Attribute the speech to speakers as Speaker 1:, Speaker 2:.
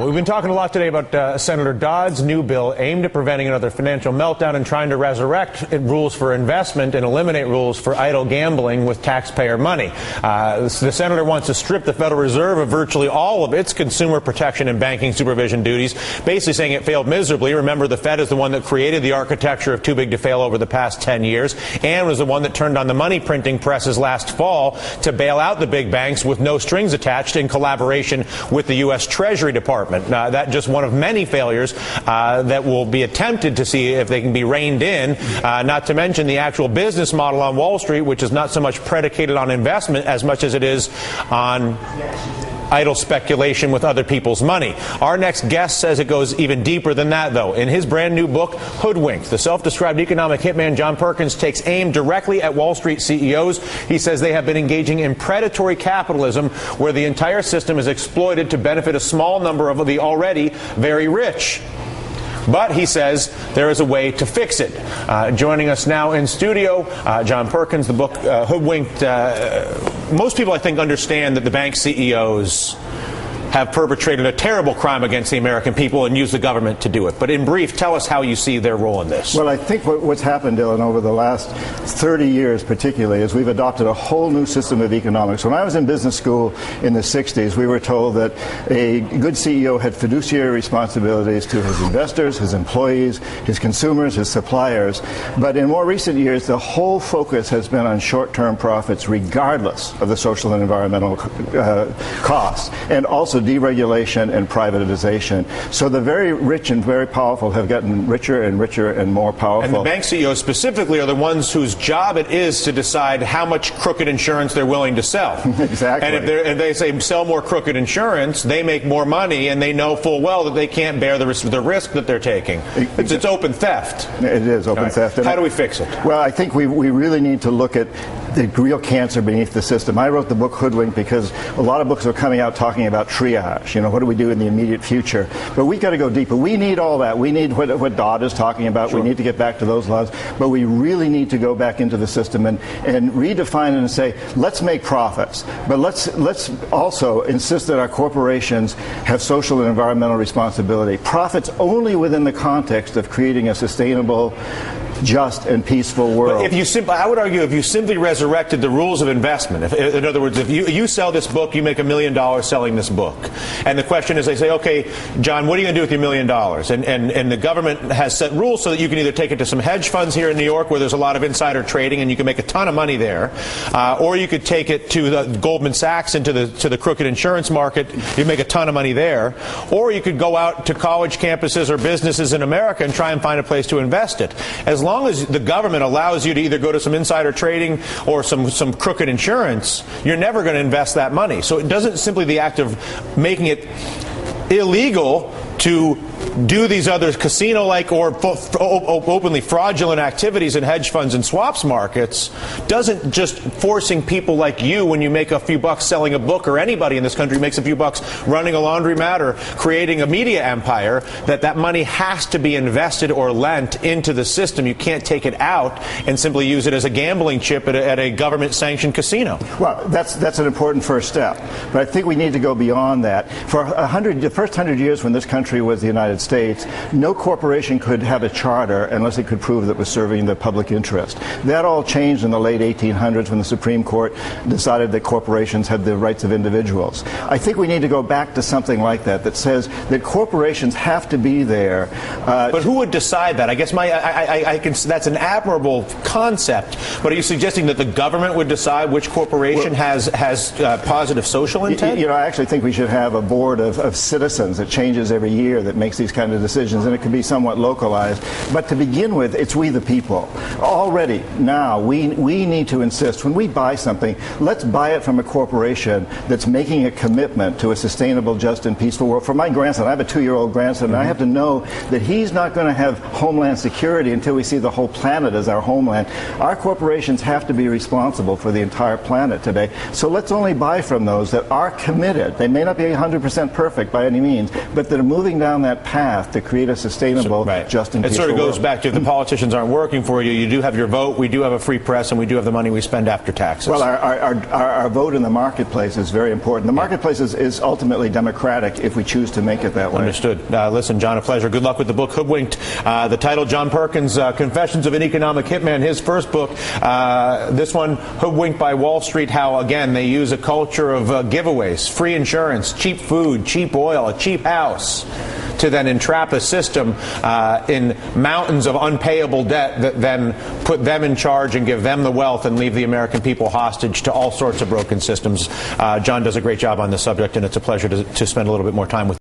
Speaker 1: We've been talking a lot today about Senator Dodd's new bill aimed at preventing another financial meltdown and trying to resurrect rules for investment and eliminate rules for idle gambling with taxpayer money. The senator wants to strip the Federal Reserve of virtually all of its consumer protection and banking supervision duties, basically saying it failed miserably. Remember, the Fed is the one that created the architecture of too big to fail over the past 10 years and was the one that turned on the money printing presses last fall to bail out the big banks with no strings attached in collaboration with the U.S. Treasury Department. That just one of many failures that will be attempted to see if they can be reined in, not to mention the actual business model on Wall Street, which is not so much predicated on investment as much as it is on idle speculation with other people's money. Our next guest says it goes even deeper than that, though. In his brand new book, Hoodwinked, the self-described economic hitman John Perkins takes aim directly at Wall Street CEOs. He says they have been engaging in predatory capitalism where the entire system is exploited to benefit a small number of the already very rich. But he says there is a way to fix it. Joining us now in studio, John Perkins, the book Hoodwinked. Most people, I think, understand that the bank CEOs have perpetrated a terrible crime against the American people and used the government to do it. But in brief, tell us how you see their role in this.
Speaker 2: Well, I think what's happened, Dylan, over the last 30 years particularly, is we've adopted a whole new system of economics. When I was in business school in the 60s, we were told that a good CEO had fiduciary responsibilities to his investors, his employees, his consumers, his suppliers. But in more recent years, the whole focus has been on short-term profits, regardless of the social and environmental costs, and also deregulation and privatization. So the very rich and very powerful have gotten richer and richer and more powerful.
Speaker 1: And the bank CEOs specifically are the ones whose job it is to decide how much crooked insurance they're willing to sell.
Speaker 2: Exactly.
Speaker 1: And if they say sell more crooked insurance, they make more money, and they know full well that they can't bear the risk that they're taking. It's open theft.
Speaker 2: It is open theft.
Speaker 1: How do we fix it?
Speaker 2: Well, I think we really need to look at the real cancer beneath the system. I wrote the book Hoodwinked because a lot of books are coming out talking about triage. You know, what do we do in the immediate future? But we've got to go deeper. We need all that. We need what Dodd is talking about. Sure. We need to get back to those laws. But we really need to go back into the system and redefine it and say, let's make profits. But let's also insist that our corporations have social and environmental responsibility. Profits only within the context of creating a sustainable, just and peaceful world.
Speaker 1: But I would argue if you simply resurrected the rules of investment, in other words, if you sell this book, you make $1 million selling this book. And the question is, they say, okay, John, what are you going to do with your $1 million? And the government has set rules so that you can either take it to some hedge funds here in New York where there's a lot of insider trading and you can make a ton of money there, or you could take it to the Goldman Sachs into the crooked insurance market. You make a ton of money there. Or you could go out to college campuses or businesses in America and try and find a place to invest it. As long as the government allows you to either go to some insider trading or some crooked insurance, you're never going to invest that money. So it doesn't simply the act of making it illegal to do these other casino-like or openly fraudulent activities in hedge funds and swaps markets doesn't just forcing people like you, when you make a few bucks selling a book, or anybody in this country makes a few bucks running a laundromat or creating a media empire, that money has to be invested or lent into the system. You can't take it out and simply use it as a gambling chip at a government-sanctioned casino.
Speaker 2: Well, that's an important first step. But I think we need to go beyond that. For the first 100 years when this country was the United States, no corporation could have a charter unless it could prove that it was serving the public interest. That all changed in the late 1800s when the Supreme Court decided that corporations had the rights of individuals. I think we need to go back to something like that says that corporations have to be there.
Speaker 1: But who would decide that? I guess that's an admirable concept. But are you suggesting that the government would decide which corporation has positive social intent?
Speaker 2: You know, I actually think we should have a board of citizens that changes every year that makes these kind of decisions, and it can be somewhat localized. But to begin with, it's we the people. Already now, we need to insist, when we buy something, let's buy it from a corporation that's making a commitment to a sustainable, just, and peaceful world. For my grandson, I have a 2-year-old grandson, and I have to know that he's not going to have homeland security until we see the whole planet as our homeland. Our corporations have to be responsible for the entire planet today. So let's only buy from those that are committed. They may not be 100% perfect by any means, but that are moving down that path path to create a sustainable, just and
Speaker 1: peaceful
Speaker 2: peaceful
Speaker 1: It sort of goes
Speaker 2: world.
Speaker 1: back to if the politicians aren't working for you, you do have your vote, we do have a free press, and we do have the money we spend after taxes.
Speaker 2: Well, our vote in the marketplace is very important. The marketplace is ultimately democratic if we choose to make it that way.
Speaker 1: Understood. Listen, John, a pleasure. Good luck with the book, Hoodwinked. The title, John Perkins, Confessions of an Economic Hitman, his first book. This one, Hoodwinked by Wall Street, how, again, they use a culture of giveaways, free insurance, cheap food, cheap oil, a cheap house, to then entrap a system in mountains of unpayable debt that then put them in charge and give them the wealth and leave the American people hostage to all sorts of broken systems. John does a great job on this subject, and it's a pleasure to spend a little bit more time with